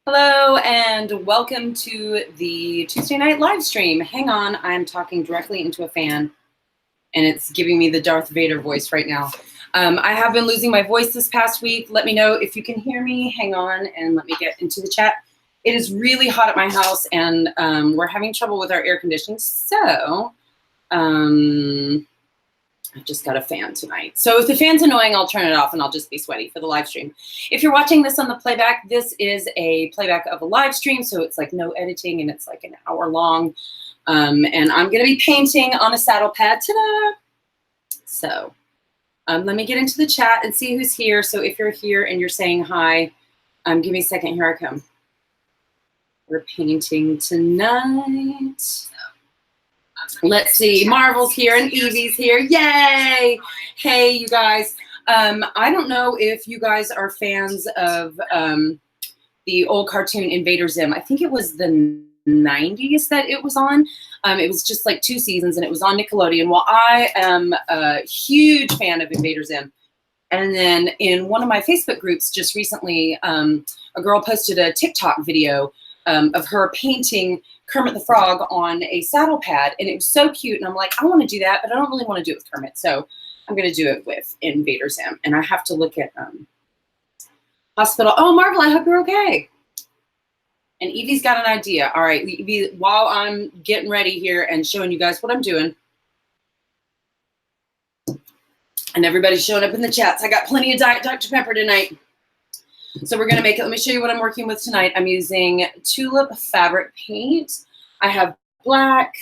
Hello and welcome to the Tuesday night live stream. Hang on, I'm talking directly into a fan and it's giving me the Darth Vader voice right now. I have been losing my voice this past week. Let me know if you can hear me. Hang on and let me get into the chat. It is really hot at my house and we're having trouble with our air conditioning. So I've just got a fan tonight. So if the fan's annoying, I'll turn it off and I'll just be sweaty for the live stream. If you're watching this on the playback, this is a playback of a live stream. So it's like no editing and it's like an hour long. And I'm going to be painting on a saddle pad. Ta-da! So let me get into the chat and see who's here. So if you're here and you're saying hi, give me a second. Here I come. We're painting tonight. Let's see, Marvel's here and Evie's here. Yay! Hey, you guys. I don't know if you guys are fans of the old cartoon Invader Zim. I think it was the 90s that it was on. It was just like 2 seasons and it was on Nickelodeon. Well, I am a huge fan of Invader Zim. And then in one of my Facebook groups just recently, a girl posted a TikTok video of her painting Kermit the Frog on a saddle pad, and it was so cute. And I'm like, I want to do that, but I don't really want to do it with Kermit, so I'm going to do it with Invader Zim. And I have to look at hospital. Oh, Marvel, I hope you're okay. And Evie's got an idea. All right, Evie, while I'm getting ready here and showing you guys what I'm doing, and everybody's showing up in the chats. I got plenty of Diet Dr. Pepper tonight. So we're going to make it. Let me show you what I'm working with tonight. I'm using tulip fabric paint. I have black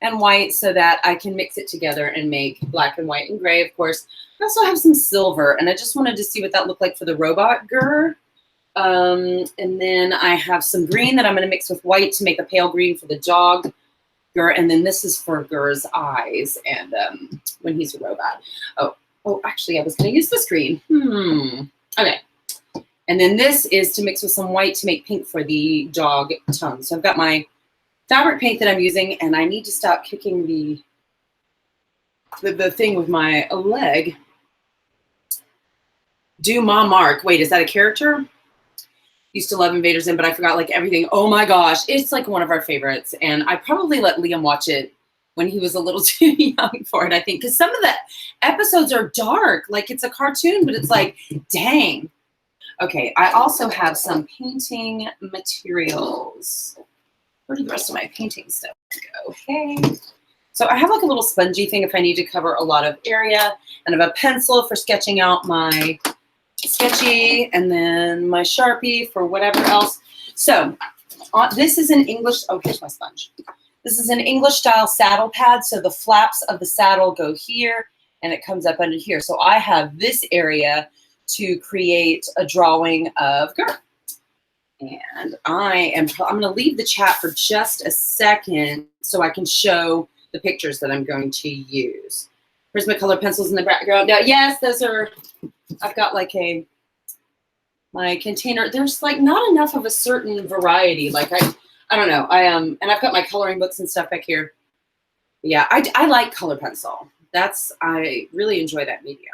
and white so that I can mix it together and make black and white and gray, of course. I also have some silver, and I just wanted to see what that looked like for the robot Gur. And then I have some green that I'm going to mix with white to make a pale green for the dog Gur. And then this is for Gur's eyes and when he's a robot. Oh, actually, I was going to use this green. Okay. And then this is to mix with some white to make pink for the dog tongue. So I've got my fabric paint that I'm using, and I need to stop kicking the thing with my leg. Do Ma Mark. Wait, is that a character? Used to love Invader Zim, but I forgot like everything. Oh my gosh, it's like one of our favorites. And I probably let Liam watch it when he was a little too young for it, I think. Because some of the episodes are dark. Like it's a cartoon, but it's like, dang. Okay, I also have some painting materials. Where did the rest of my painting stuff go? Okay. So I have like a little spongy thing if I need to cover a lot of area, and I have a pencil for sketching out my sketchy, and then my Sharpie for whatever else. So this is an English, oh, here's my sponge. This is an English style saddle pad. So the flaps of the saddle go here and it comes up under here. So I have this area to create a drawing of Gur. And I'm going to leave the chat for just a second so I can show the pictures that I'm going to use. Prismacolor pencils in the background. Now, yes, those are, I've got like my container. There's like not enough of a certain variety. Like I don't know. And I've got my coloring books and stuff back here. Yeah, I like color pencil. I really enjoy that medium.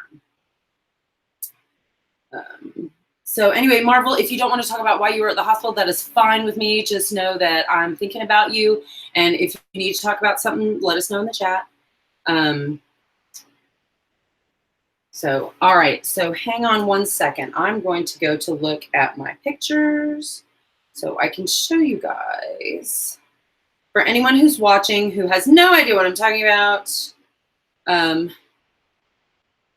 So anyway, Marvel, if you don't want to talk about why you were at the hospital, that is fine with me. Just know that I'm thinking about you. And if you need to talk about something, let us know in the chat. So, all right. So hang on one second. I'm going to go to look at my pictures so I can show you guys. For anyone who's watching who has no idea what I'm talking about,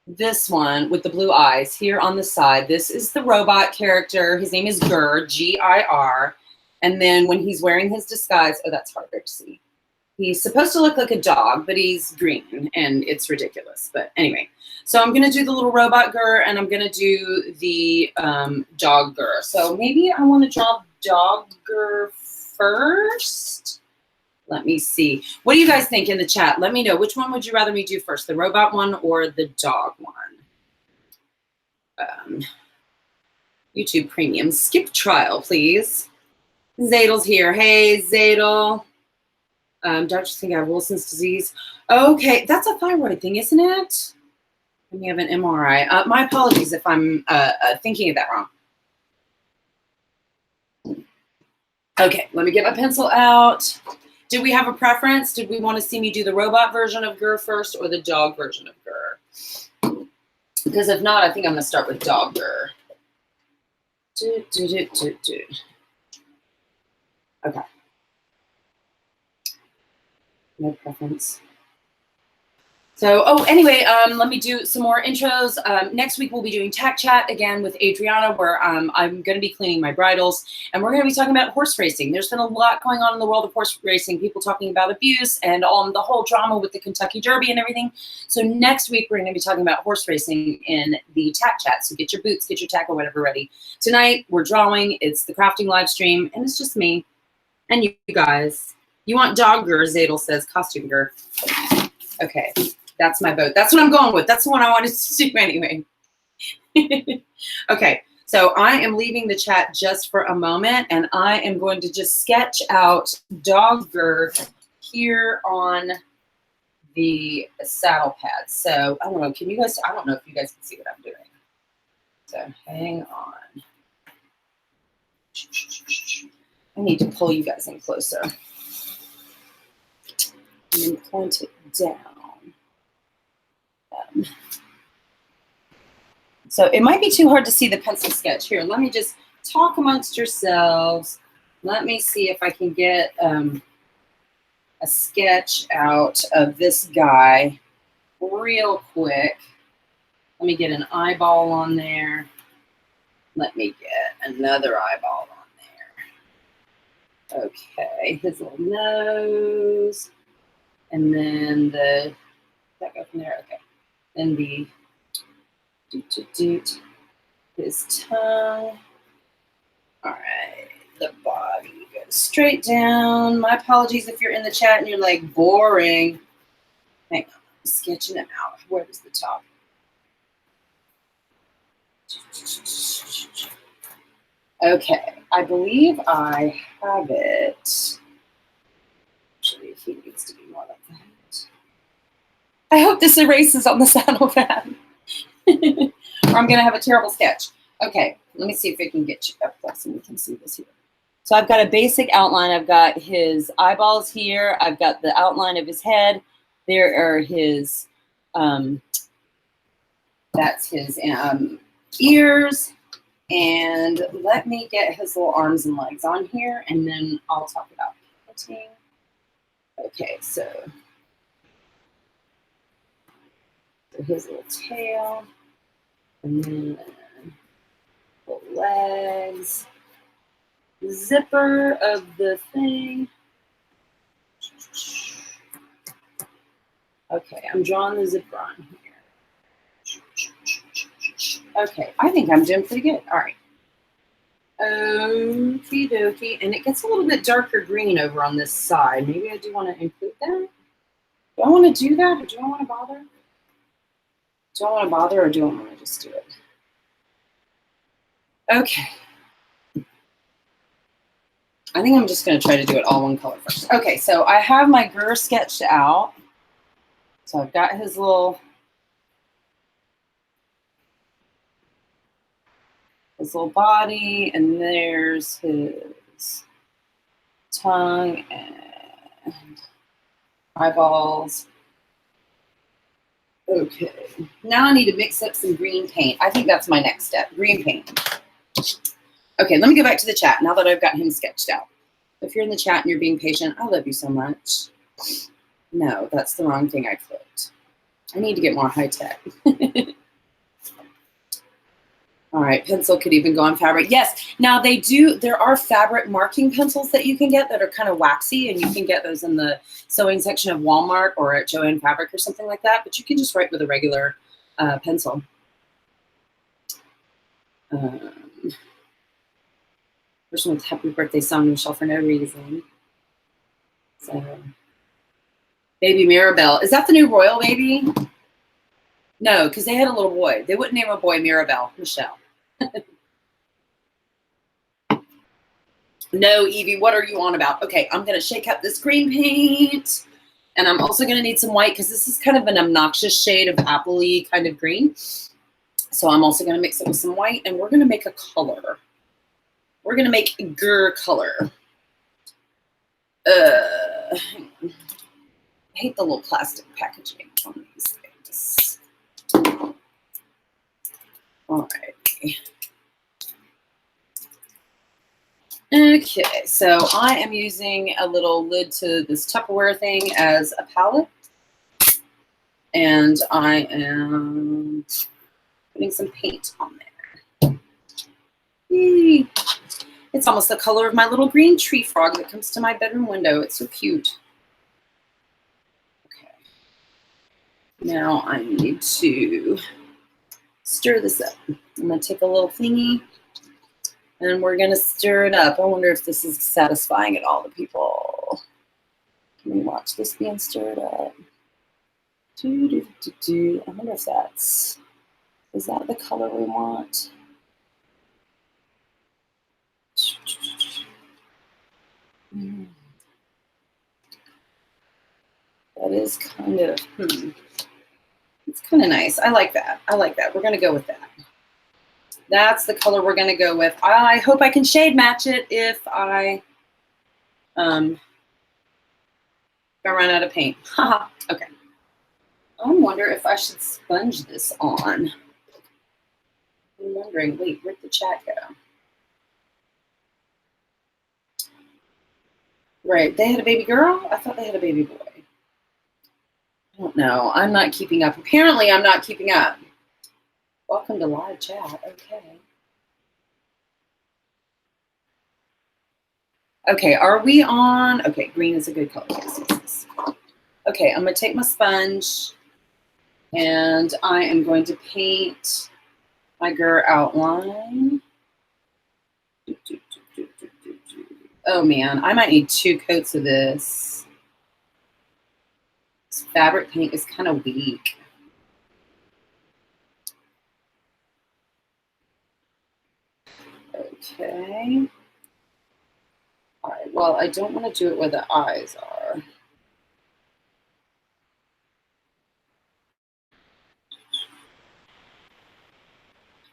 this one with the blue eyes here on the side, this is the robot character. His name is Gur, G-I-R. And then when he's wearing his disguise, oh, that's harder to see. He's supposed to look like a dog, but he's green, and it's ridiculous. But anyway, so I'm going to do the little robot Gur, and I'm going to do the dog Gur. So maybe I want to draw dog Gur first. Let me see. What do you guys think in the chat? Let me know. Which one would you rather me do first, the robot one or the dog one? YouTube Premium. Skip trial, please. Zadel's here. Hey, Zadel. Doctors think I have Wilson's disease. Okay, that's a thyroid thing, isn't it? Let me have an MRI. My apologies if I'm thinking of that wrong. Okay, let me get my pencil out. Did we have a preference? Did we want to see me do the robot version of Gur first or the dog version of Gur? Because if not, I think I'm going to start with dog Gur. Okay. No preference. So, anyway, let me do some more intros. Next week, we'll be doing Tech Chat again with Adriana, where I'm going to be cleaning my bridles, and we're going to be talking about horse racing. There's been a lot going on in the world of horse racing, people talking about abuse and the whole drama with the Kentucky Derby and everything. So next week, we're going to be talking about horse racing in the Tech Chat. So get your boots, get your tack, or whatever ready. Tonight, we're drawing. It's the crafting live stream, and it's just me and you guys. You want dog Gur, Zadel says, costume Gur. Okay. That's my vote. That's what I'm going with. That's the one I wanted to do anyway. Okay, so I am leaving the chat just for a moment, and I am going to just sketch out dog Gur here on the saddle pad. So I don't know. Can you guys? I don't know if you guys can see what I'm doing. So hang on. I need to pull you guys in closer and then point it down. So it might be too hard to see the pencil sketch. Here, let me just talk amongst yourselves. Let me see if I can get a sketch out of this guy real quick. Let me get an eyeball on there. Let me get another eyeball on there. Okay, his little nose. And then the, that go from there? Okay. And the his tongue. All right, the body goes straight down. My apologies if you're in the chat and you're like, boring. Hang on, I'm sketching it out. Where's the top? Okay, I believe I have it. Actually, he needs to be more like that. I hope this erases on the saddle pad. Or I'm going to have a terrible sketch. Okay, let me see if I can get you up close and we can see this here. So I've got a basic outline. I've got his eyeballs here. I've got the outline of his head. There are his, that's his ears. And let me get his little arms and legs on here, and then I'll talk about painting. Okay, so his little tail, and then the legs, the zipper of the thing. Okay, I'm drawing the zipper on here. Okay, I think I'm doing pretty good. All right. Okie dokie. And it gets a little bit darker green over on this side. Maybe I do want to include that. Do I want to do that, or do I want to bother? Do I want to bother, or do I want to just do it? Okay. I think I'm just going to try to do it all one color first. Okay, so I have my Gur sketched out. So I've got his little body, and there's his tongue and eyeballs. Okay, now I need to mix up some green paint. I think that's my next step, green paint. Okay, let me go back to the chat now that I've got him sketched out. If you're in the chat and you're being patient, I love you so much. No, that's the wrong thing I clicked. I need to get more high tech. All right, pencil could even go on fabric. Yes, now there are fabric marking pencils that you can get that are kind of waxy, and you can get those in the sewing section of Walmart or at Joann Fabric or something like that, but you can just write with a regular pencil. Person with happy birthday song, Michelle, for no reason. So, baby Mirabelle. Is that the new royal baby? No, because they had a little boy. They wouldn't name a boy Mirabelle. Michelle. No, Evie, what are you on about? Okay, I'm going to shake up this green paint. And I'm also going to need some white because this is kind of an obnoxious shade of apple-y kind of green. So I'm also going to mix it with some white, and we're going to make a color. We're going to make Gur color. I hate the little plastic packaging on these things. All right. Okay, so I am using a little lid to this Tupperware thing as a palette. And I am putting some paint on there. Yay. It's almost the color of my little green tree frog that comes to my bedroom window. It's so cute. Okay. Now I need to stir this up. I'm going to take a little thingy and we're going to stir it up. I wonder if this is satisfying at all to people. Can we watch this being stirred up? I wonder if that's, is that the color we want? That is kind of, it's kind of nice. I like that. I like that. We're going to go with that. That's the color we're going to go with. I hope I can shade match it if I run out of paint. Haha. Okay. I wonder if I should sponge this on. I'm wondering, wait, where'd the chat go? Right, they had a baby girl? I thought they had a baby boy. I don't know. I'm not keeping up. Apparently, I'm not keeping up. Welcome to live chat. Okay. Okay, are we on? Okay, green is a good color. Yes, yes, yes. Okay, I'm going to take my sponge and I am going to paint my girl outline. Oh man, I might need 2 coats of this. This fabric paint is kind of weak. Okay. All right, well, I don't want to do it where the eyes are.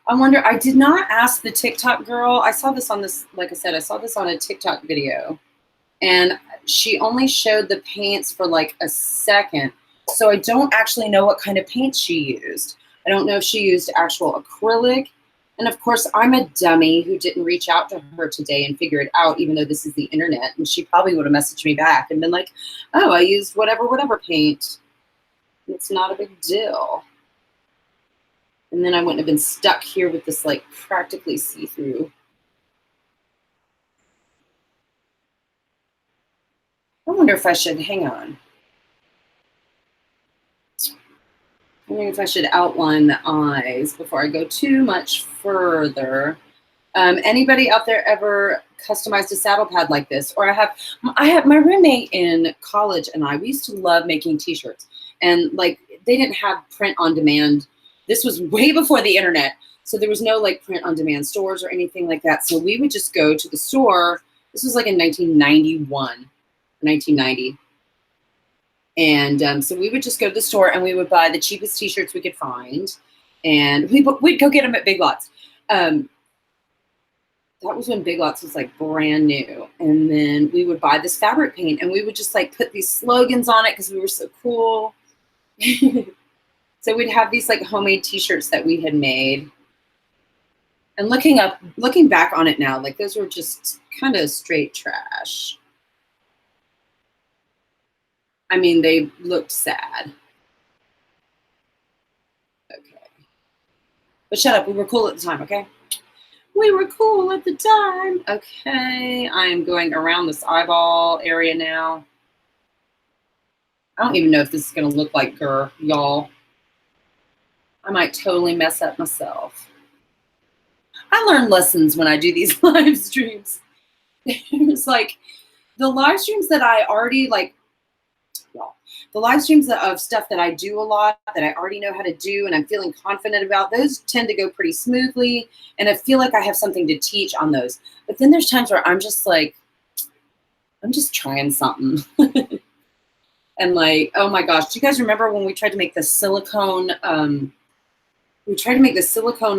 I wonder, I did not ask the TikTok girl. I saw this on this, like I said, I saw this on a TikTok video. And she only showed the paints for like a second. So I don't actually know what kind of paint she used. I don't know if she used actual acrylic. And of course, I'm a dummy who didn't reach out to her today and figure it out, even though this is the internet. And she probably would have messaged me back and been like, oh, I used whatever paint. It's not a big deal. And then I wouldn't have been stuck here with this like practically see-through. I wonder if I should, hang on. I wonder if I should outline the eyes before I go too much further. Anybody out there ever customized a saddle pad like this? Or I have my roommate in college and we used to love making t-shirts. And like they didn't have print on demand. This was way before the internet. So there was no like print on demand stores or anything like that. So we would just go to the store. This was like in 1991, 1990. And so we would just go to the store and we would buy the cheapest t-shirts we could find. And we'd go get them at Big Lots. That was when Big Lots was like brand new. And then we would buy this fabric paint and we would just like put these slogans on it because we were so cool. So we'd have these like homemade t-shirts that we had made. And looking back on it now, like those were just kind of straight trash. I mean, they looked sad. Okay. But shut up, we were cool at the time, okay? We were cool at the time. Okay, I am going around this eyeball area now. I don't even know if this is gonna look like Gurr, y'all. I might totally mess up myself. I learn lessons when I do these live streams. It's like the live streams that I already like, well, the live streams of stuff that I do a lot, that I already know how to do and I'm feeling confident about, those tend to go pretty smoothly. And I feel like I have something to teach on those. But then there's times where I'm just like, I'm just trying something. And like, oh my gosh, do you guys remember when we tried to make the silicone,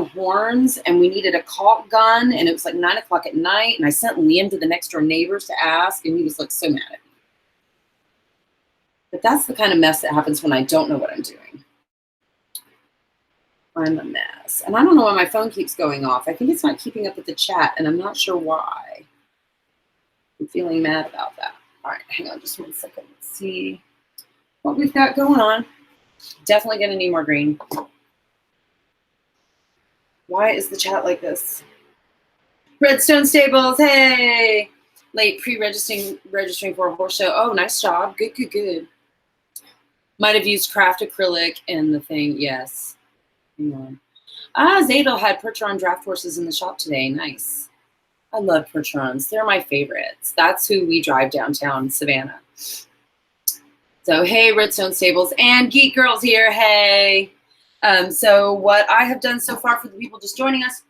horns and we needed a caulk gun and it was like 9 o'clock at night and I sent Liam to the next door neighbors to ask and he was like so mad at me. But that's the kind of mess that happens when I don't know what I'm doing. I'm a mess. And I don't know why my phone keeps going off. I think it's not keeping up with the chat, and I'm not sure why. I'm feeling mad about that. All right, hang on just 1 second. Let's see what we've got going on. Definitely going to need more green. Why is the chat like this? Redstone Stables, hey! Late registering for a horse show. Oh, nice job. Good, good, good. Might have used craft acrylic in the thing. Yes. Hang on. Zadel had Percheron draft horses in the shop today. Nice. I love Percherons. They're my favorites. That's who we drive downtown Savannah. So, hey, Redstone Stables and Geek Girls here. Hey. So what I have done so far for the people just joining us.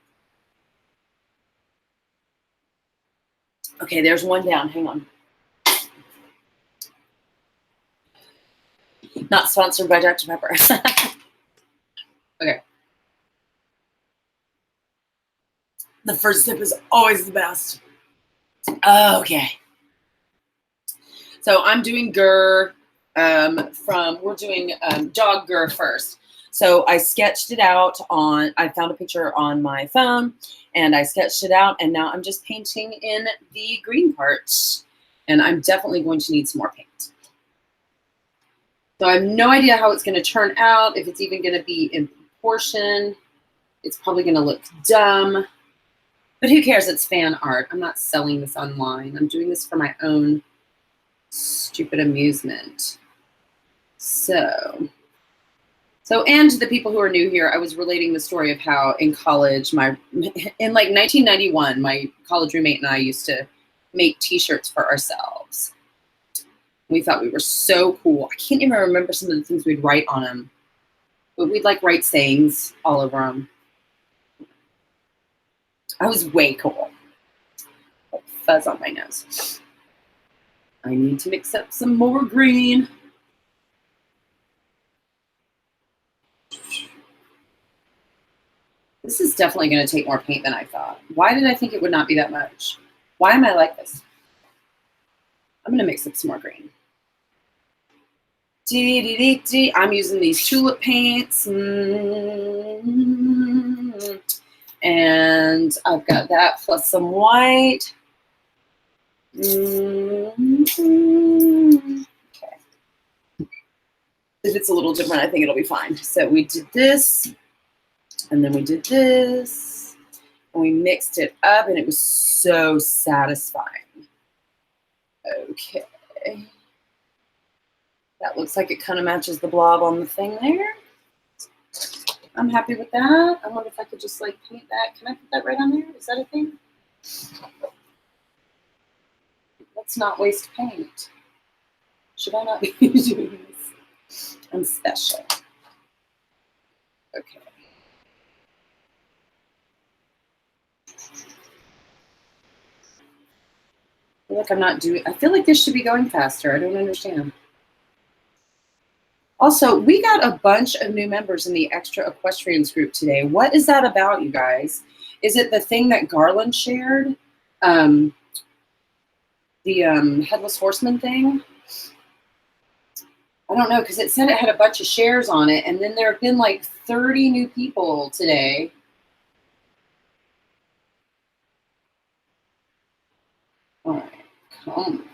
Okay, there's one down. Hang on. Not sponsored by Dr. Pepper. Okay. The first sip is always the best. Okay. So I'm doing Gur we're doing dog Gur first. So I sketched it out I found a picture on my phone and I sketched it out, and now I'm just painting in the green parts, and I'm definitely going to need some more paint. So I have no idea how it's going to turn out, if it's even going to be in proportion. It's probably going to look dumb, but who cares? It's fan art. I'm not selling this online. I'm doing this for my own stupid amusement. And to the people who are new here, I was relating the story of how in college, in like 1991, my college roommate and I used to make t-shirts for ourselves. We thought we were so cool. I can't even remember some of the things we'd write on them, but we'd like write sayings all over them. I was way cool. Fuzz on my nose. I need to mix up some more green. This is definitely going to take more paint than I thought. Why did I think it would not be that much? Why am I like this? I'm going to mix up some more green. I'm using these tulip paints. And I've got that plus some white. Okay. If it's a little different, I think it'll be fine. So we did this. And then we did this, and we mixed it up, and it was so satisfying. Okay. That looks like it kind of matches the blob on the thing there. I'm happy with that. I wonder if I could just like paint that. Can I put that right on there? Is that a thing? Let's not waste paint. Should I not be doing this? I'm special. Okay. I feel like this should be going faster. I don't understand. Also, we got a bunch of new members in the Extra Equestrians group today. What is that about, you guys? Is it the thing that Garland shared? The Headless Horseman thing? I don't know, because it said it had a bunch of shares on it, and then there have been like 30 new people today. All right, come on.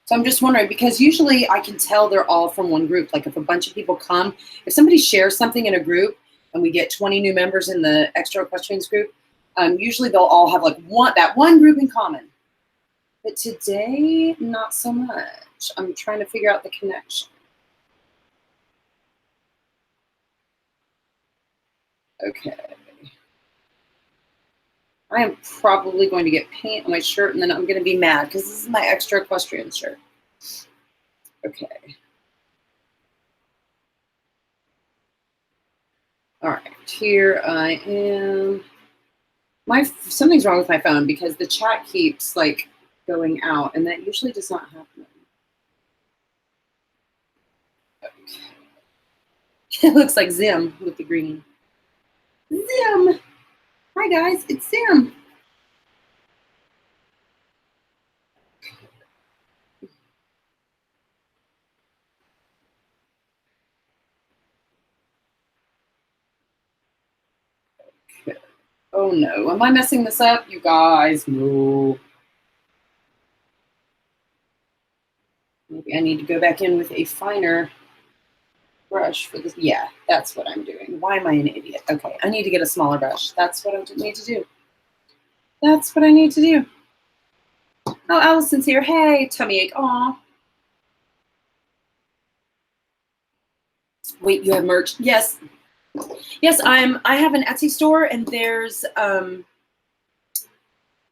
So I'm just wondering, because usually I can tell they're all from one group. Like if a bunch of people come, if somebody shares something in a group and we get 20 new members in the Extra Equestrians group, usually they'll all have like that one group in common. But today, not so much. I'm trying to figure out the connection. Okay. I am probably going to get paint on my shirt, and then I'm going to be mad because this is my Extra Equestrian shirt. Okay. All right, here I am. Something's wrong with my phone because the chat keeps like going out, and that usually does not happen. Okay. It looks like Zim with the green. Zim! Hi guys, it's Zim. Oh no, am I messing this up? You guys, no. Maybe I need to go back in with a finer brush for this. Yeah, that's what I'm doing. Why am I an idiot? Okay, I need to get a smaller brush. That's what I need to do. That's what I need to do. Oh, Allison's here. Hey, tummy ache. Aw. Wait, you have merch? Yes. Yes, I have an Etsy store, and there's hey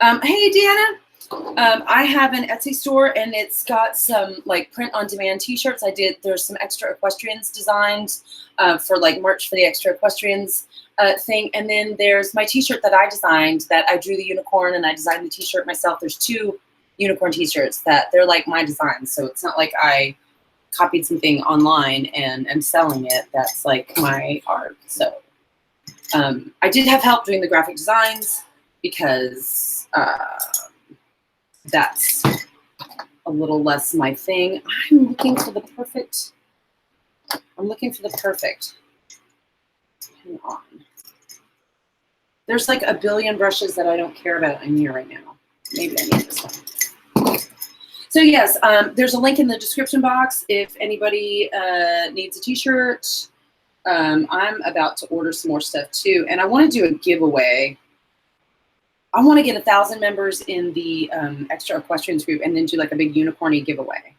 Deanna. I have an Etsy store, and it's got some like print-on-demand T-shirts. There's some extra equestrians designed for like merch for the extra equestrians thing, and then there's my T-shirt that I designed. That I drew the unicorn, and I designed the T-shirt myself. There's 2 unicorn T-shirts that they're like my designs, so it's not like I copied something online and am selling it. That's like my art. So I did have help doing the graphic designs because that's a little less my thing. I'm looking for the perfect. Hang on. There's like a billion brushes that I don't care about in here right now. Maybe I need this one. So yes, there's a link in the description box if anybody needs a T-shirt. I'm about to order some more stuff too, and I want to do a giveaway. I want to get 1,000 members in the extra equestrians group, and then do like a big unicorny giveaway,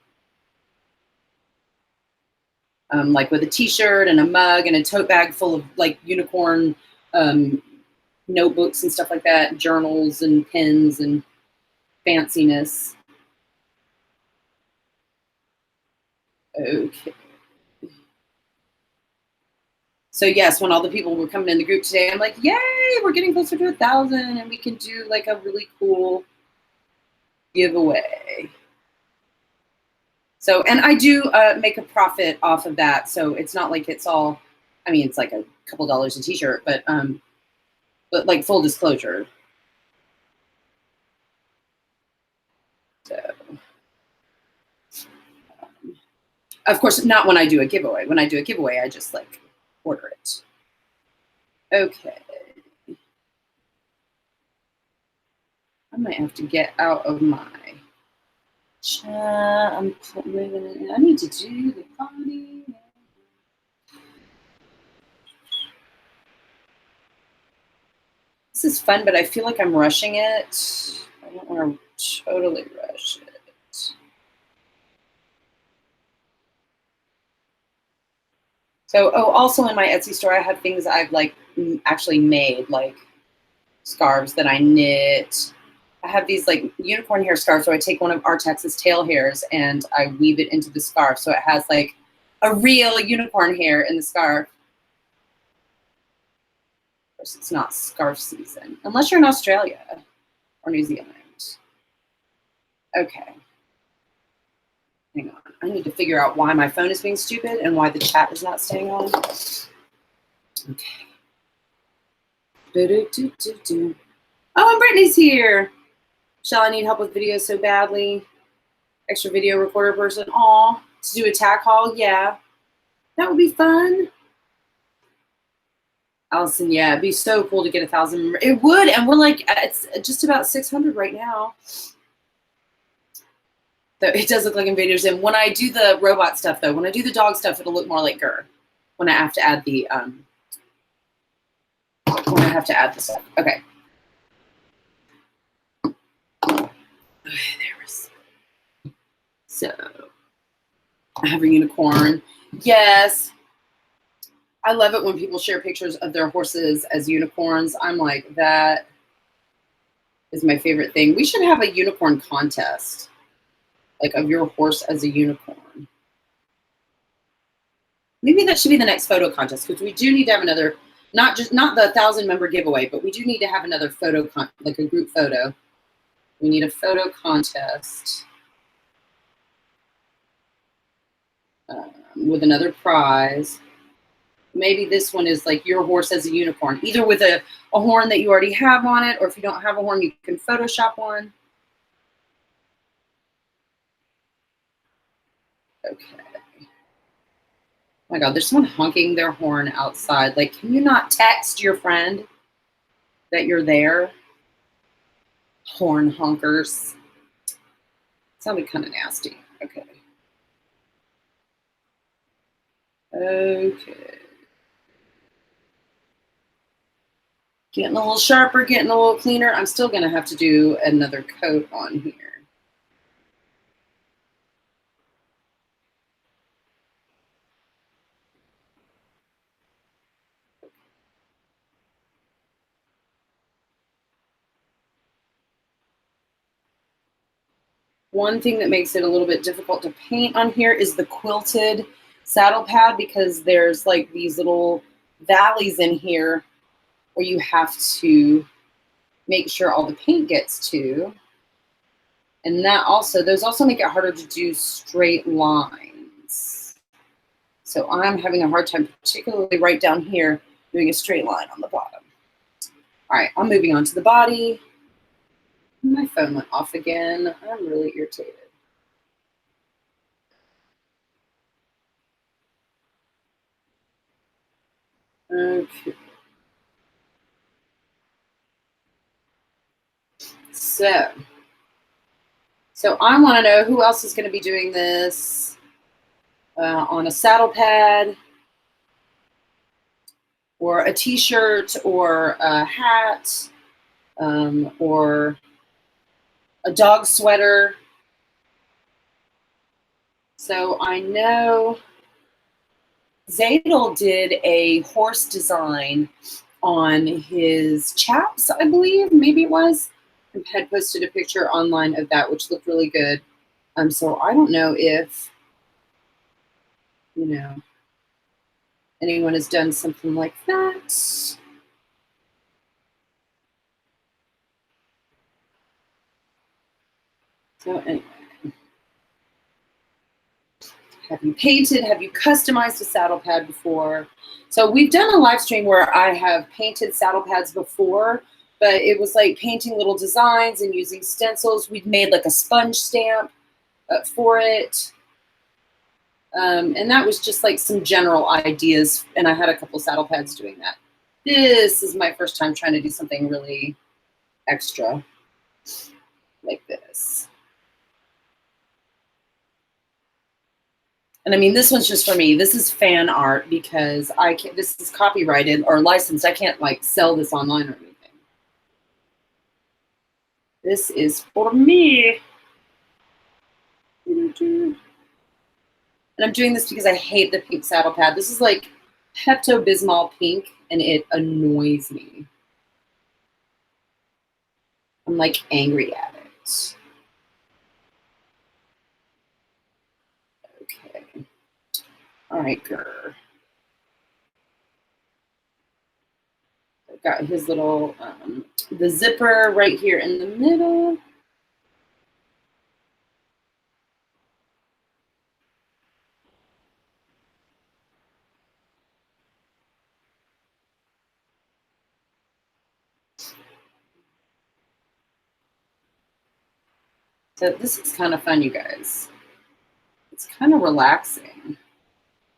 like with a T-shirt and a mug and a tote bag full of like unicorn notebooks and stuff like that, journals and pens and fanciness. Okay. So yes, when all the people were coming in the group today, I'm like, yay, we're getting closer to 1,000, and we can do like a really cool giveaway. So, and I do make a profit off of that. So it's not like it's all, I mean, it's like a couple dollars a T-shirt, but like full disclosure. So, of course, not when I do a giveaway. When I do a giveaway, I just like order it. Okay. I might have to get out of my I'm moving it. I need to do the body. This is fun, but I feel like I'm rushing it. I don't want to totally rush it. So, oh, also in my Etsy store, I have things I've like actually made, like scarves that I knit. I have these like unicorn hair scarves, so I take one of Artex's tail hairs and I weave it into the scarf, so it has like a real unicorn hair in the scarf. Of course, it's not scarf season, unless you're in Australia or New Zealand. Okay. Hang on. I need to figure out why my phone is being stupid and why the chat is not staying on. Okay. Oh, and Brittany's here. Shall I need help with videos so badly? Extra video recorder person. Aw. To do a tag haul? Yeah. That would be fun. Allison, yeah, it'd be so cool to get 1,000. It would, and we're like, it's just about 600 right now. So it does look like Invader Zim. When I do the robot stuff, though, when I do the dog stuff, it'll look more like Gur. When I have to add the stuff. Okay. Okay, there we go. So I have a unicorn. Yes. I love it when people share pictures of their horses as unicorns. I'm like, that is my favorite thing. We should have a unicorn contest, like of your horse as a unicorn. Maybe that should be the next photo contest, because we do need to have another, not the 1,000 member giveaway, but we do need to have another photo, like a group photo. We need a photo contest with another prize. Maybe this one is like your horse as a unicorn, either with a horn that you already have on it, or if you don't have a horn, you can Photoshop one. Okay. Oh my God, there's someone honking their horn outside. Like, can you not text your friend? that you're there. Horn honkers. Sounded kind of nasty. Okay. Okay. Getting a little sharper, getting a little cleaner. I'm still going to have to do another coat on here. One thing that makes it a little bit difficult to paint on here is the quilted saddle pad, because there's like these little valleys in here where you have to make sure all the paint gets to. And that also, those also make it harder to do straight lines. So I'm having a hard time, particularly right down here, doing a straight line on the bottom. All right, I'm moving on to the body. My phone went off again. I'm really irritated. Okay. So I want to know who else is going to be doing this on a saddle pad or a t-shirt or a hat or a dog sweater. So I know Zadel did a horse design on his chaps, I believe, maybe it was. And had posted a picture online of that, which looked really good. So I don't know if, you know, anyone has done something like that. So anyway, have you painted? Have you customized a saddle pad before? So we've done a live stream where I have painted saddle pads before, but it was like painting little designs and using stencils. We've made like a sponge stamp for it. And that was just like some general ideas. And I had a couple saddle pads doing that. This is my first time trying to do something really extra like this. And I mean, this one's just for me. This is fan art because I can't, this is copyrighted or licensed. I can't like sell this online or anything. This is for me. And I'm doing this because I hate the pink saddle pad. This is like Pepto-Bismol pink, and it annoys me. I'm like angry at it. Okay. All right, grr. I've got his little, the zipper right here in the middle. So this is kind of fun, you guys. It's kind of relaxing.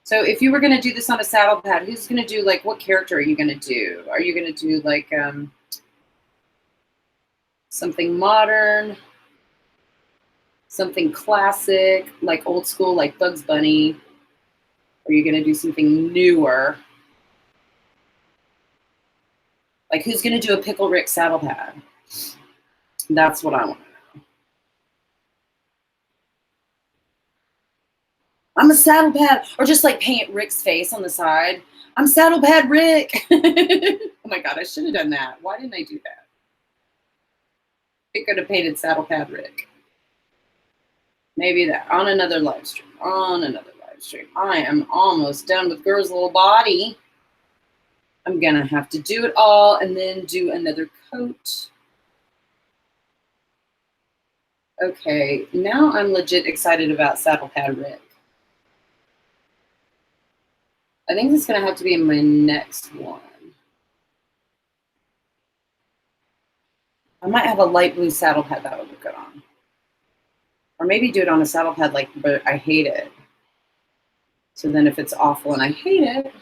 So if you were going to do this on a saddle pad, who's going to do, like, what character are you going to do? Are you going to do, like, something modern, something classic, like old school, like Bugs Bunny? Or are you going to do something newer? Like, who's going to do a Pickle Rick saddle pad? That's what I want. I'm a saddle pad, or just like paint Rick's face on the side. I'm saddle pad Rick. Oh my God, I should have done that. Why didn't I do that? I could have painted saddle pad Rick. Maybe that on another live stream. On another live stream. I am almost done with Girl's little body. I'm gonna have to do it all and then do another coat. Okay, now I'm legit excited about saddle pad Rick. I think this is going to have to be in my next one. I might have a light blue saddle pad that would look good on. Or maybe do it on a saddle pad, like, but I hate it. So then if it's awful and I hate it,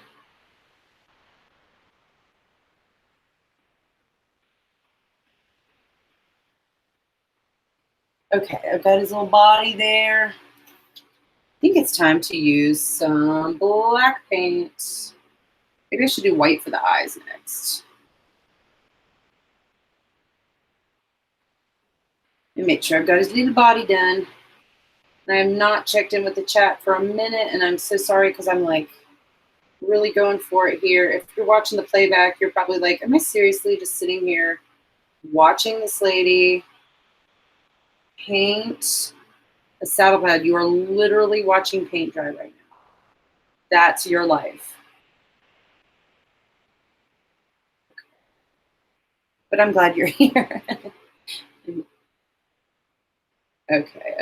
Okay, I've got his little body there. I think it's time to use some black paint. Maybe I should do white for the eyes next. And make sure I've got his little body done. And I have not checked in with the chat for a minute, and I'm so sorry because I'm like really going for it here. If you're watching the playback, you're probably like, am I seriously just sitting here watching this lady paint a saddle pad? You are literally watching paint dry right now. That's your life. But I'm glad you're here. Okay.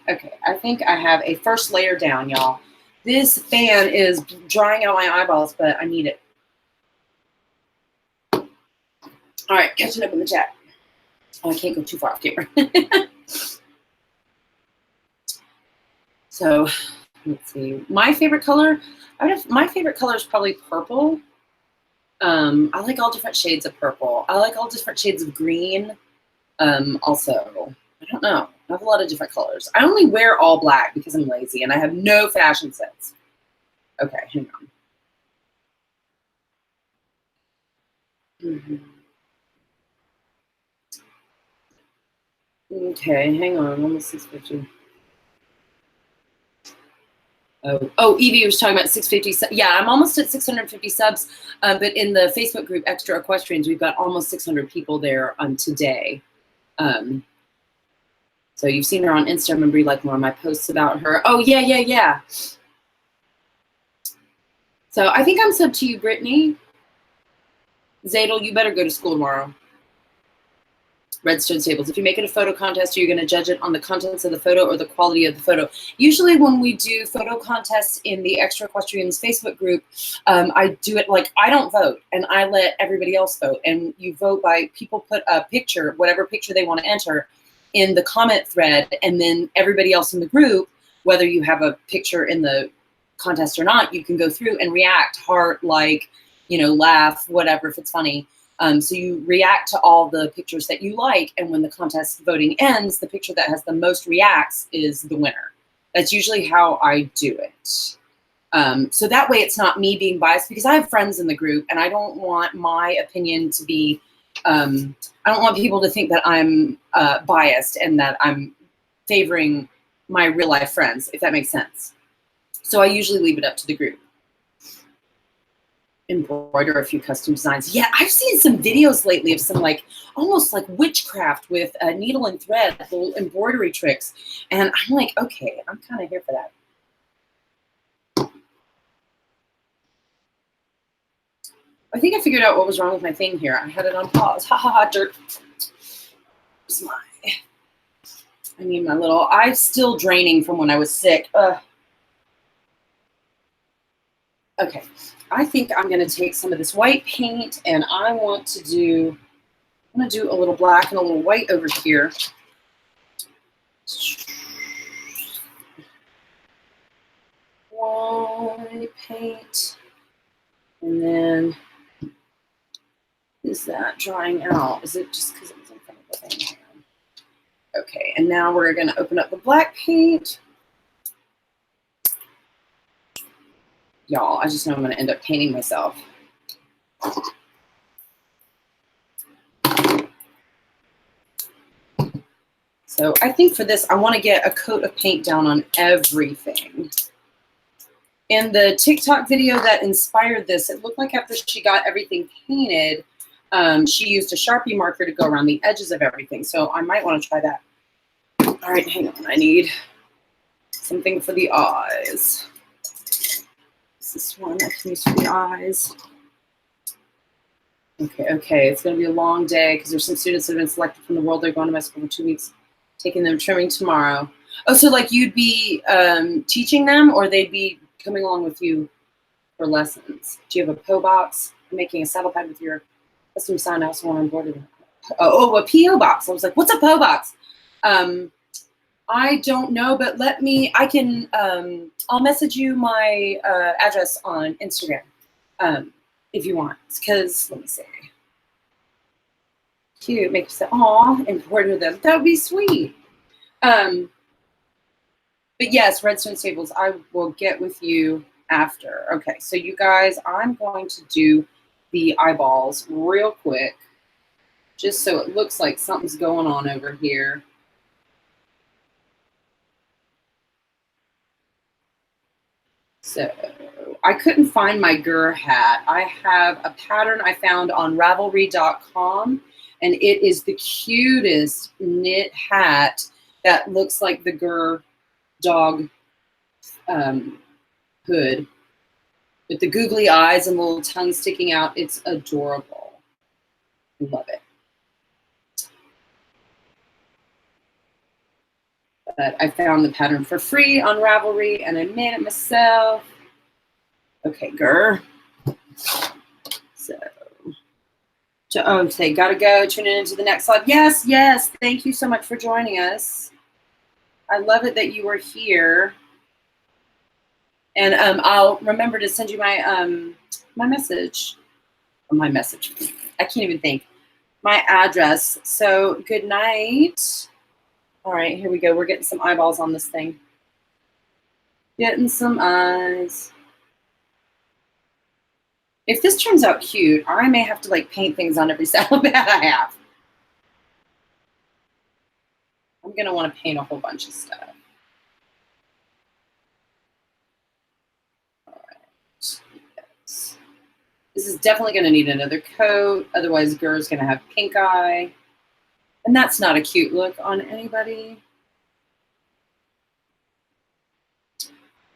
Okay, I think I have a first layer down, y'all. This fan is drying out my eyeballs, but I need it. All right, catching up in the chat. Oh, I can't go too far off camera. So, let's see. My favorite color, my favorite color is probably purple. I like all different shades of purple. I like all different shades of green. Also, I don't know. I have a lot of different colors. I only wear all black because I'm lazy and I have no fashion sense. Okay, hang on. Okay, hang on. Almost 650. Oh, Evie was talking about 650. Yeah, I'm almost at 650 subs. But in the Facebook group, Extra Equestrians, we've got almost 600 people there today. So you've seen her on Insta. Remember, you like more of my posts about her. Oh, yeah. So I think I'm sub to you, Brittany. Zadel, you better go to school tomorrow. Redstone Stables. If you make it a photo contest, you're going to judge it on the contents of the photo or the quality of the photo. Usually when we do photo contests in the Extra Equestrians Facebook group, I do it like I don't vote and I let everybody else vote. And you vote by people put a picture, whatever picture they want to enter, in the comment thread, and then everybody else in the group, whether you have a picture in the contest or not, you can go through and react, heart, like, laugh, whatever, if it's funny. So you react to all the pictures that you like, and when the contest voting ends, the picture that has the most reacts is the winner. That's usually how I do it. So that way it's not me being biased, because I have friends in the group, and I don't want my opinion to be, I don't want people to think that I'm biased and that I'm favoring my real life friends, if that makes sense. So I usually leave it up to the group. Embroider a few custom designs. Yeah, I've seen some videos lately of some almost like witchcraft with needle and thread, little embroidery tricks. And I'm like, okay, I'm kind of here for that. I think I figured out what was wrong with my thing here. I had it on pause. Ha ha ha, dirt. I need my little, I'm still draining from when I was sick. Okay, I think I'm going to take some of this white paint, and I'm going to do a little black and a little white over here. White paint. And then, is that drying out? Is it just because it was in front of the thing? Okay, and now we're going to open up the black paint. Y'all, I just know I'm going to end up painting myself. So I think for this, I want to get a coat of paint down on everything. In the TikTok video that inspired this, it looked like after she got everything painted, she used a Sharpie marker to go around the edges of everything. So I might want to try that. All right, hang on. I need something for the eyes. This one I can use for the eyes. Okay. It's going to be a long day because there's some students that have been selected from the world. They're going to my school for 2 weeks, taking them trimming tomorrow. Oh, so you'd be teaching them, or they'd be coming along with you for lessons? Do you have a PO box? I'm making a saddle pad with your custom design. I also want to embroider them. Oh, a PO box. I was like, what's a PO box? I don't know, but I'll message you my address on Instagram if you want, because let me see. Cute. Make you say, aw, and order them. That would be sweet. But yes, Redstone Stables, I will get with you after. Okay, so you guys, I'm going to do the eyeballs real quick, just so it looks like something's going on over here. So I couldn't find my Gur hat. I have a pattern I found on Ravelry.com, and it is the cutest knit hat that looks like the Gur dog hood with the googly eyes and little tongue sticking out. It's adorable. Love it. But I found the pattern for free on Ravelry, and I made it myself. Okay, Gur. So, say, gotta go. Tune in into the next slide. Yes, yes. Thank you so much for joining us. I love it that you were here. And I'll remember to send you my my message. Or my message. I can't even think. My address. So good night. All right, here we go. We're getting some eyeballs on this thing. Getting some eyes. If this turns out cute, I may have to like paint things on every salad bag I have. I'm gonna want to paint a whole bunch of stuff. All right. Yes. This is definitely gonna need another coat. Otherwise, Gur's gonna have pink eye. And that's not a cute look on anybody.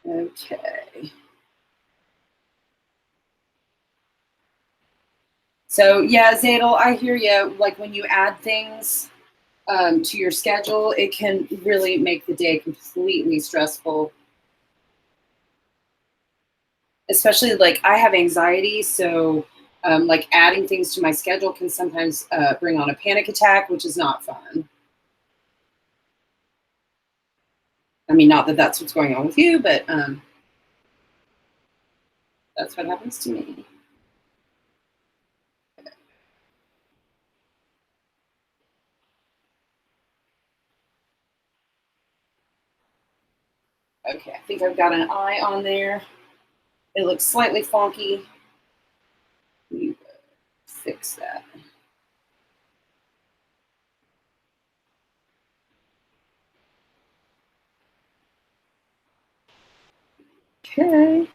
Okay. So yeah, Zadel, I hear you. Like when you add things to your schedule, it can really make the day completely stressful. Especially like I have anxiety, so like adding things to my schedule can sometimes bring on a panic attack, which is not fun. I mean, not that that's what's going on with you, but that's what happens to me. Okay, I think I've got an eye on there. It looks slightly funky. Let me fix that. Okay. I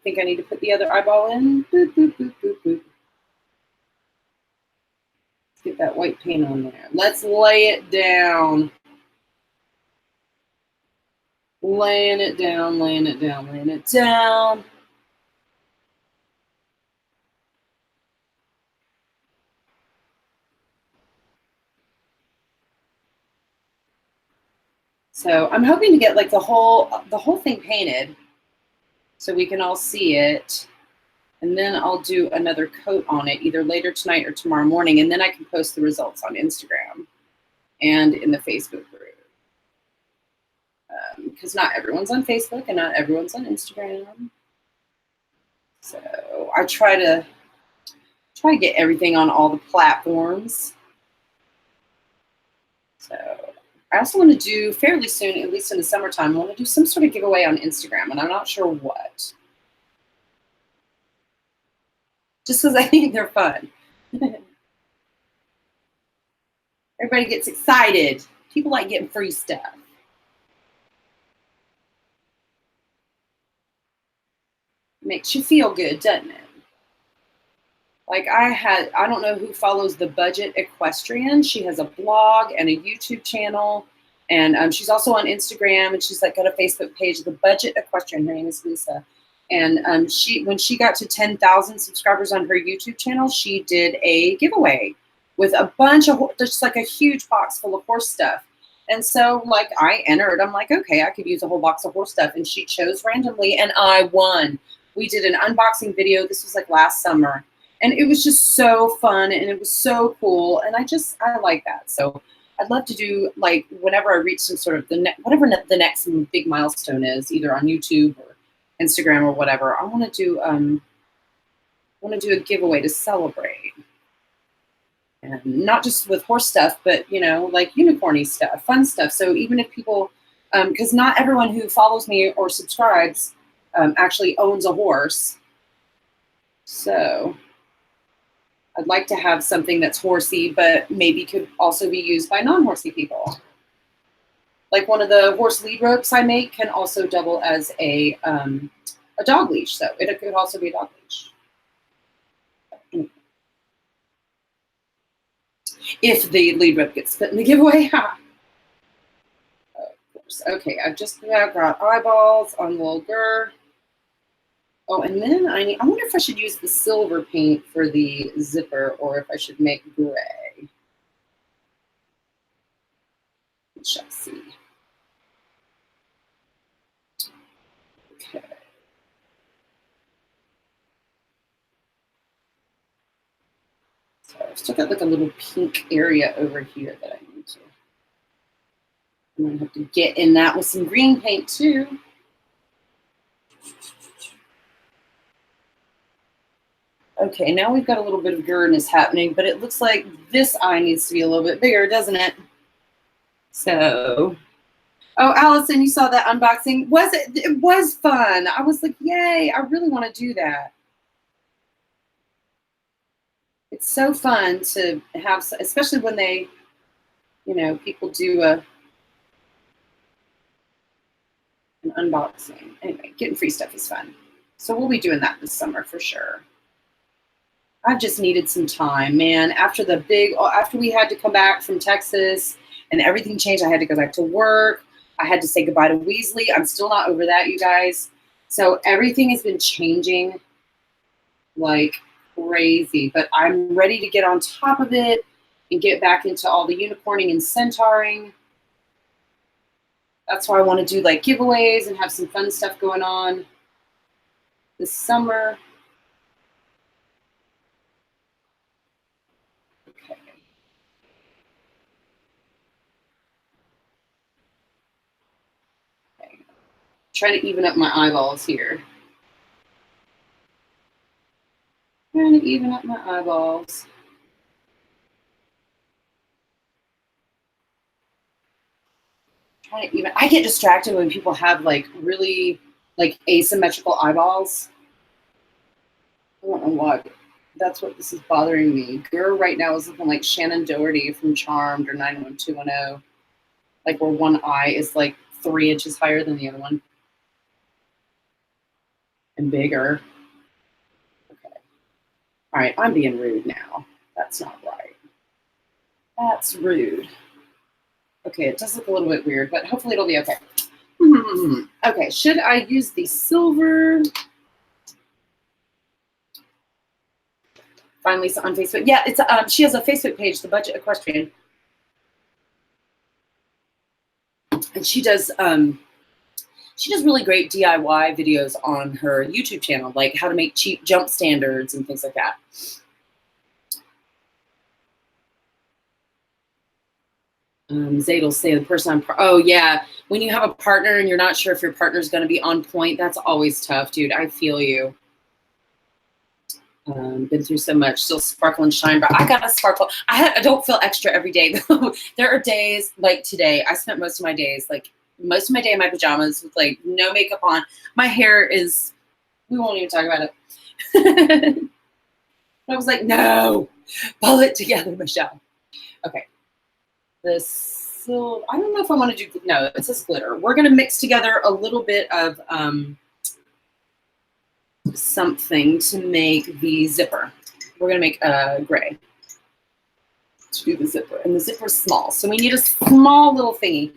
think I need to put the other eyeball in. Boop, boop, boop, boop, boop. Let's get that white paint on there. Let's lay it down. Laying it down, laying it down, laying it down. So I'm hoping to get like the whole thing painted so we can all see it. And then I'll do another coat on it either later tonight or tomorrow morning. And then I can post the results on Instagram and in the Facebook group. Because not everyone's on Facebook and not everyone's on Instagram. So I try to get everything on all the platforms. So I also want to do fairly soon, at least in the summertime, I want to do some sort of giveaway on Instagram, and I'm not sure what. Just because I think they're fun. Everybody gets excited. People like getting free stuff. Makes you feel good, doesn't it? Like I don't know who follows the Budget Equestrian. She has a blog and a YouTube channel, and she's also on Instagram, and she's like got a Facebook page, the Budget Equestrian. Her name is Lisa. And when she got to 10,000 subscribers on her YouTube channel, she did a giveaway with a bunch of, just like a huge box full of horse stuff. And so like I entered, I'm like, okay, I could use a whole box of horse stuff. And she chose randomly and I won. We did an unboxing video. This was like last summer. And it was just so fun and it was so cool. And I like that. So I'd love to do like whenever I reach some sort of whatever the next big milestone is, either on YouTube or Instagram or whatever, I want to do want to do a giveaway to celebrate. And not just with horse stuff, but, you know, like unicorny stuff, fun stuff. So even if people, because not everyone who follows me or subscribes actually owns a horse. So I'd like to have something that's horsey, but maybe could also be used by non-horsey people. Like one of the horse lead ropes I make can also double as a dog leash. So it could also be a dog leash. If the lead rope gets split in the giveaway. Of course. Okay, I've just about got eyeballs on the little girl. Oh, and then I wonder if I should use the silver paint for the zipper or if I should make gray. We shall see. Okay. So I've still got like a little pink area over here that I need to. I'm gonna have to get in that with some green paint too. Okay, now we've got a little bit of girdness happening, but it looks like this eye needs to be a little bit bigger, doesn't it? So, oh, Allison, you saw that unboxing. Was it? It was fun. I was like, yay, I really want to do that. It's so fun to have, especially when they, you know, people do an unboxing. Anyway, getting free stuff is fun. So we'll be doing that this summer for sure. I've just needed some time, man. After we had to come back from Texas and everything changed, I had to go back to work. I had to say goodbye to Weasley. I'm still not over that, you guys. So everything has been changing like crazy, but I'm ready to get on top of it and get back into all the unicorning and centauring. That's why I want to do like giveaways and have some fun stuff going on this summer. Try to even up my eyeballs here. Trying to even up my eyeballs. Trying to even. I get distracted when people have like really like asymmetrical eyeballs. I don't know why. That's what this is bothering me. Girl right now is looking like Shannon Doherty from Charmed or 90210. Like where one eye is like 3 inches higher than the other one. And bigger. Okay. All right, I'm being rude now. That's not right. That's rude. Okay, it does look a little bit weird, but hopefully it'll be okay. Okay, should I use the silver? Finally, on Facebook. Yeah, it's she has a Facebook page, The Budget Equestrian, and she does really great DIY videos on her YouTube channel, like how to make cheap jump standards and things like that. Zadel say the person oh yeah, when you have a partner and you're not sure if your partner's going to be on point, that's always tough, dude. I feel you. Been through so much, still sparkle and shine, but I gotta sparkle. I don't feel extra every day though. There are days like today. I spent most of my day in my pajamas with like no makeup on. My hair is, we won't even talk about it. I was like, no, pull it together, Michelle. Okay. I don't know if I want to do, no, it says glitter. We're going to mix together a little bit of something to make the zipper. We're going to make a gray to do the zipper. And the zipper is small, so we need a small little thingy.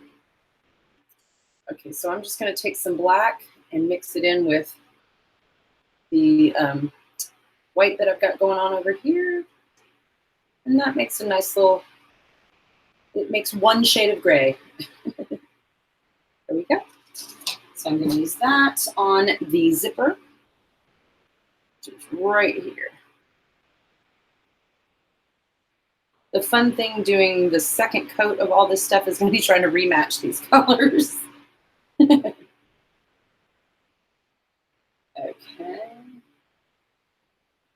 Okay, so I'm just going to take some black and mix it in with the white that I've got going on over here. And that makes a nice little, it makes one shade of gray. There we go. So I'm going to use that on the zipper. Just right here. The fun thing doing the second coat of all this stuff is going to be trying to rematch these colors. Okay.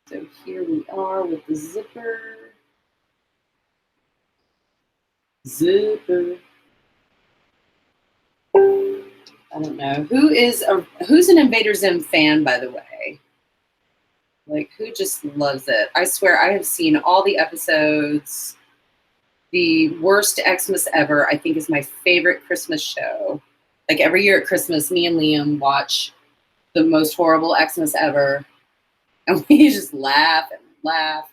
So here we are with the zipper. Zipper. I don't know. Who's an Invader Zim fan, by the way? Like, who just loves it? I swear I have seen all the episodes. The worst Xmas ever, I think, is my favorite Christmas show. Like, every year at Christmas, me and Liam watch the most horrible Xmas ever. And we just laugh and laugh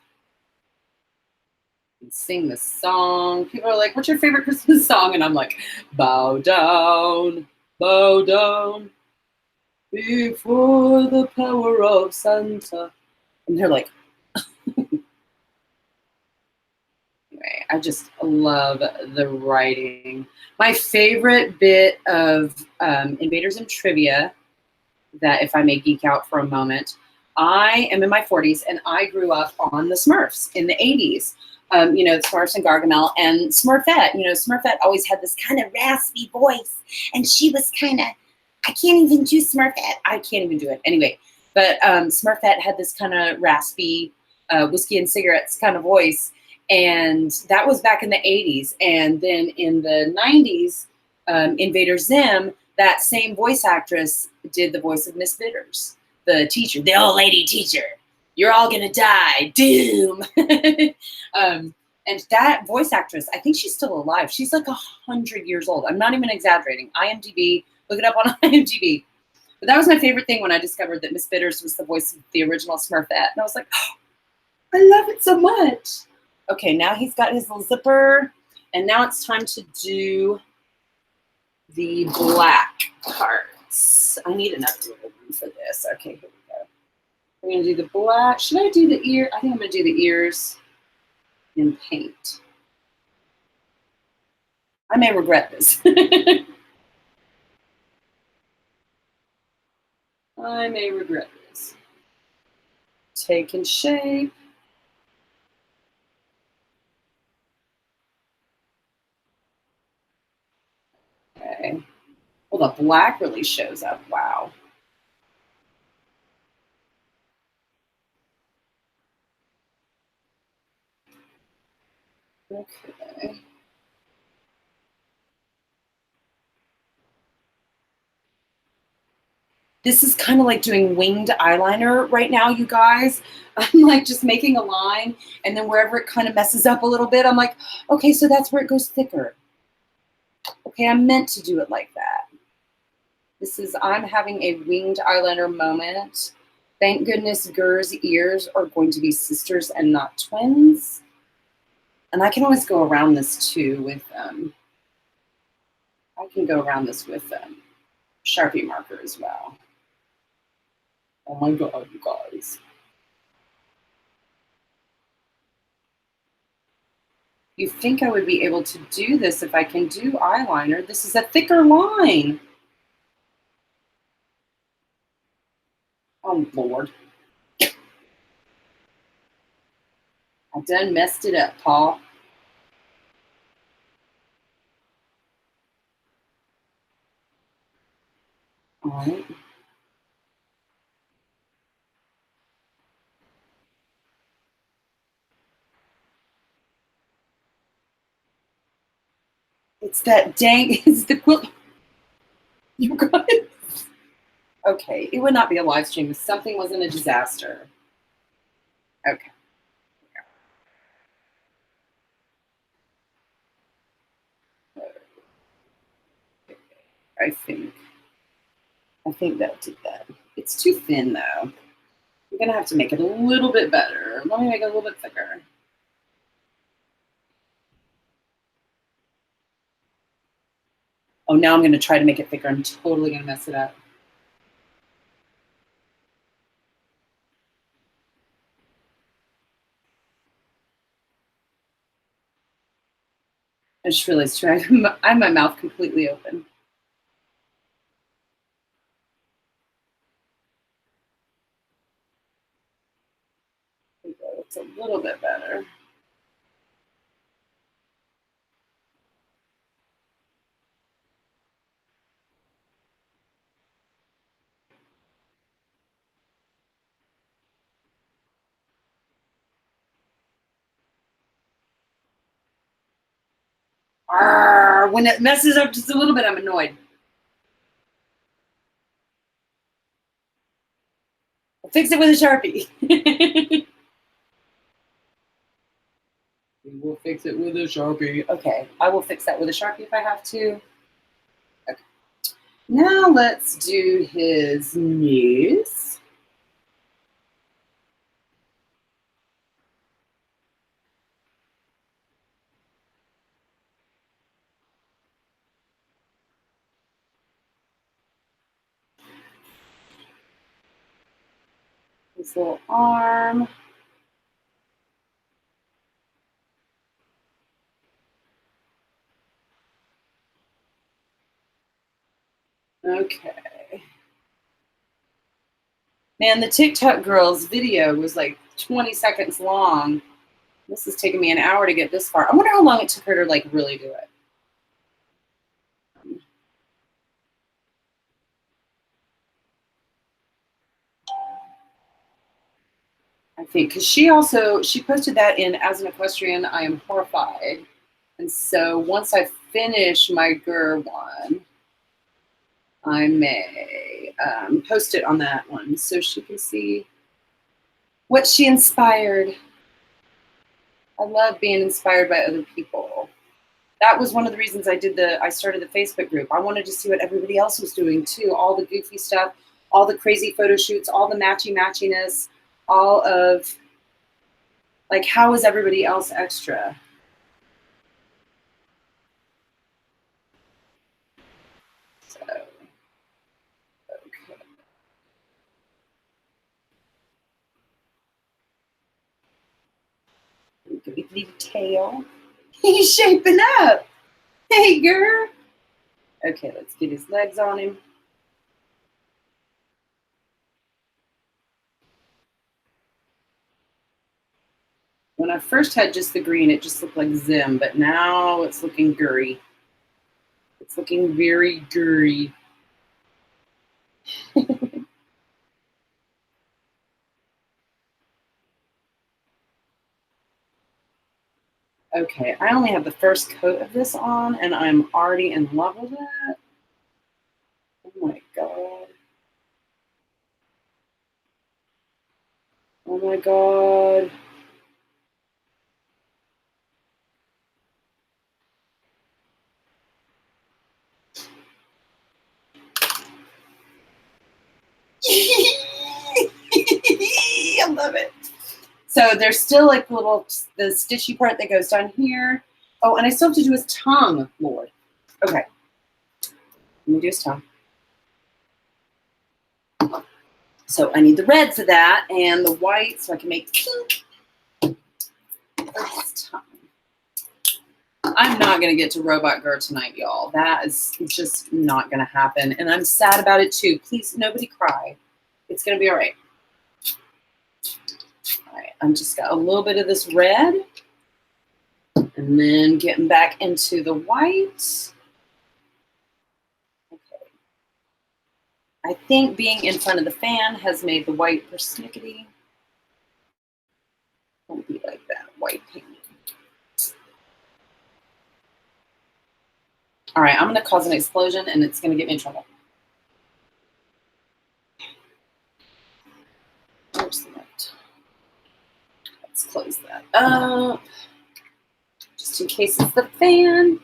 and sing the song. People are like, what's your favorite Christmas song? And I'm like, bow down before the power of Santa. And they're like, anyway, I just love the writing. My favorite bit of Invader Zim trivia, that if I may geek out for a moment, I am in my 40s and I grew up on the Smurfs in the 80s. You know, the Smurfs and Gargamel and Smurfette. You know, Smurfette always had this kind of raspy voice, and she was kind of, I can't even do Smurfette. I can't even do it. Anyway, but Smurfette had this kind of raspy whiskey and cigarettes kind of voice, and that was back in the 80s. And then in the 90s, Invader Zim, that same voice actress did the voice of Miss Bitters, the teacher, the old lady teacher. You're all gonna die, doom. And that voice actress, I think she's still alive. She's like 100 years old. I'm not even exaggerating. IMDb, look it up on IMDb. But that was my favorite thing when I discovered that Miss Bitters was the voice of the original Smurfette. And I was like, oh, I love it so much. Okay, now he's got his little zipper. And now it's time to do the black parts. I need another little one for this. Okay, here we go. We're going to do the black. Should I do the ear? I think I'm going to do the ears in paint. I may regret this. I may regret this. Taking shape. Okay. Well, the black really shows up. Wow. Okay. This is kind of like doing winged eyeliner right now, you guys. I'm like just making a line, and then wherever it kind of messes up a little bit, I'm like, okay, so that's where it goes thicker. Okay, I'm meant to do it like that. This is, I'm having a winged eyeliner moment. Thank goodness Gur's ears are going to be sisters and not twins. And I can always go around this too with, I can go around this with Sharpie marker as well. Oh my God, you guys. You think I would be able to do this if I can do eyeliner. This is a thicker line. Oh, Lord. I done messed it up, Paul. All right. It's that dang, it's the quilt. You guys. Okay, it would not be a live stream if something wasn't a disaster. Okay. I think that did that. It's too thin though. I'm gonna have to make it a little bit better. Let me make it a little bit thicker. Oh, now I'm gonna try to make it thicker. I'm totally gonna mess it up. I just realized too, I have my mouth completely open. It's a little bit better. When it messes up just a little bit, I'm annoyed. I'll fix it with a Sharpie. We will fix it with a Sharpie. Okay, I will fix that with a Sharpie if I have to. Okay. Now let's do his nose. His little arm. Okay. Man, the TikTok girl's video was like 20 seconds long. This is taking me an hour to get this far. I wonder how long it took her to like really do it. I think because she posted that in As an Equestrian, I Am Horrified. And so once I finish my GER one, I may post it on that one so she can see what she inspired. I love being inspired by other people. That was one of the reasons I started the Facebook group. I wanted to see what everybody else was doing too. All the goofy stuff, all the crazy photo shoots, all the matchiness, all of like, how is everybody else extra? So, okay. Leave tail. He's shaping up. Hey, girl. Okay, let's get his legs on him. When I first had just the green, it just looked like Zim, but now it's looking gurry. It's looking very gurry. Okay, I only have the first coat of this on, and I'm already in love with it. Oh my god. Oh my god. I love it. So there's still like the stitchy part that goes down here. Oh, and I still have to do his tongue, Lord. Okay. Let me do his tongue. So I need the red for that and the white so I can make pink for his tongue. I'm not going to get to Robot Girl tonight, y'all. That is just not going to happen. And I'm sad about it too. Please, nobody cry. It's going to be all right. All right, I'm just got a little bit of this red. And then getting back into the white. Okay. I think being in front of the fan has made the white persnickety. Don't be like that, white paint. All right, I'm going to cause an explosion, and it's going to get me in trouble. Where's the light? Let's close that up, just in case it's the fan.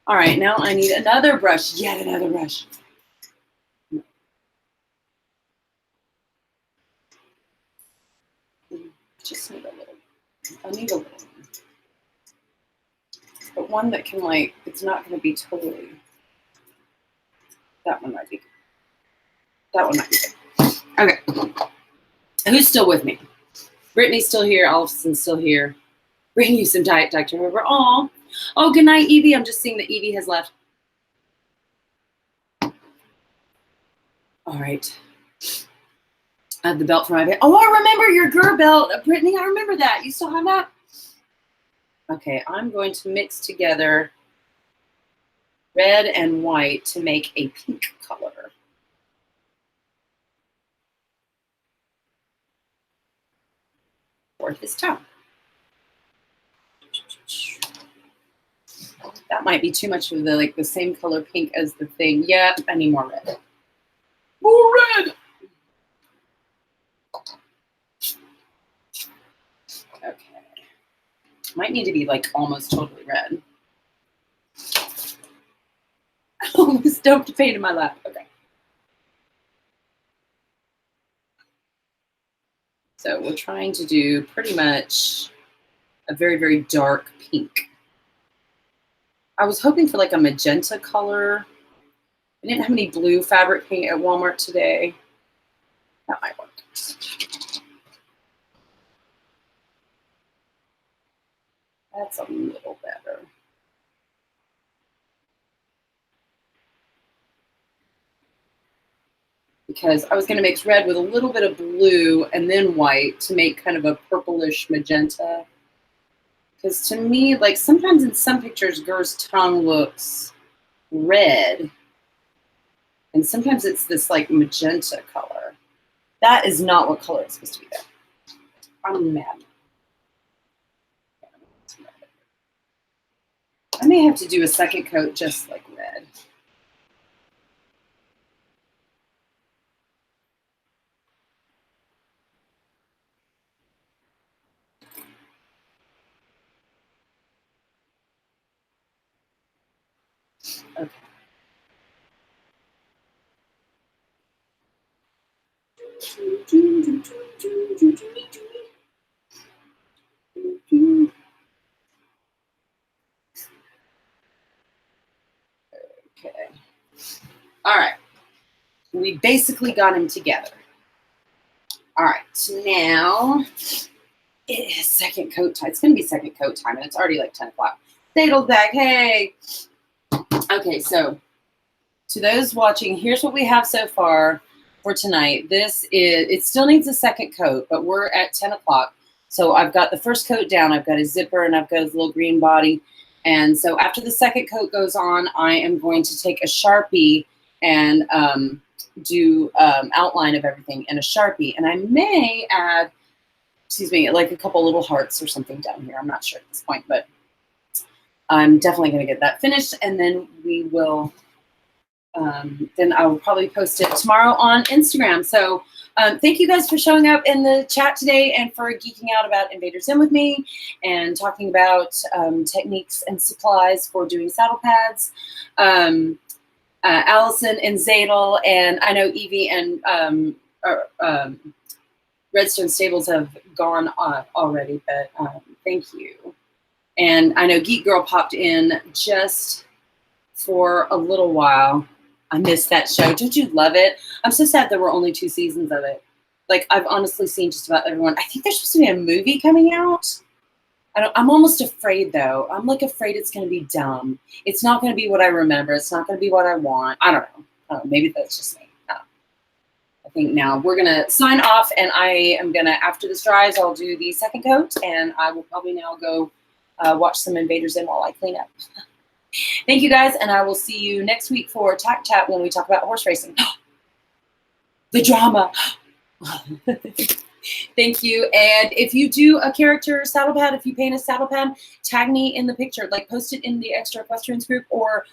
All right, now I need another brush, yet another brush. Just need a little. I need a little. But one that can, like, it's not going to be totally. That one might be good. That one might be good. Okay. Who's still with me? Brittany's still here. Allison's still here. Bring you some Diet Dr. Hoover. Oh, good night, Evie. I'm just seeing that Evie has left. All right. I have the belt for my bed. Oh, I remember your GER belt, Brittany. I remember that. You still have that? Okay, I'm going to mix together red and white to make a pink color. For his tongue. That might be too much of the like the same color pink as the thing. Yeah, I need more red. More red. Okay. Might need to be like almost totally red. I almost dumped paint in my lap. Okay. So we're trying to do pretty much a very, very dark pink. I was hoping for like a magenta color. I didn't have any blue fabric paint at Walmart today. That might work. That's a little better. Because I was going to mix red with a little bit of blue and then white to make kind of a purplish magenta. Because to me, like sometimes in some pictures, Gur's tongue looks red. And sometimes it's this like magenta color. That is not what color it's supposed to be there. I'm mad. I may have to do a second coat just like red. Okay. Okay. All right. We basically got him together. All right. So now it is second coat time. It's going to be second coat time, and it's already like 10 o'clock. Fatal back. Hey. Okay. So to those watching, here's what we have so far for tonight. This is, it still needs a second coat, but we're at 10 o'clock. So I've got the first coat down. I've got a zipper, and I've got a little green body. And so after the second coat goes on, I am going to take a Sharpie and do outline of everything in a Sharpie. And I may add, excuse me, like a couple little hearts or something down here. I'm not sure at this point, but I'm definitely going to get that finished. And then we will, then I will probably post it tomorrow on Instagram. So thank you guys for showing up in the chat today and for geeking out about Invader Zim with me and talking about techniques and supplies for doing saddle pads. Allison and Zadel, and I know Evie and Redstone Stables have gone already, but thank you. And I know Geek Girl popped in just for a little while. I missed that show. Don't you love it? I'm so sad there were only 2 seasons of it. Like, I've honestly seen just about everyone. I think there's supposed to be a movie coming out. I'm almost afraid, though. I'm, like, afraid it's going to be dumb. It's not going to be what I remember. It's not going to be what I want. I don't know. Maybe that's just me. I think now we're going to sign off, and I am going to, after this dries, I'll do the second coat, and I will probably now go watch some Invader Zim while I clean up. Thank you, guys, and I will see you next week for Tack Chat when we talk about horse racing. The drama. Thank you. And if you do a character saddle pad, if you paint a saddle pad, tag me in the picture. Like, post it in the Extra Equestrians group, or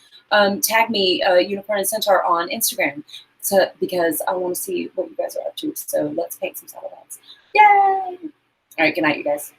tag me, Unicorn and Centaur, on Instagram, because I want to see what you guys are up to. So let's paint some saddle pads. Yay! All right, good night, you guys.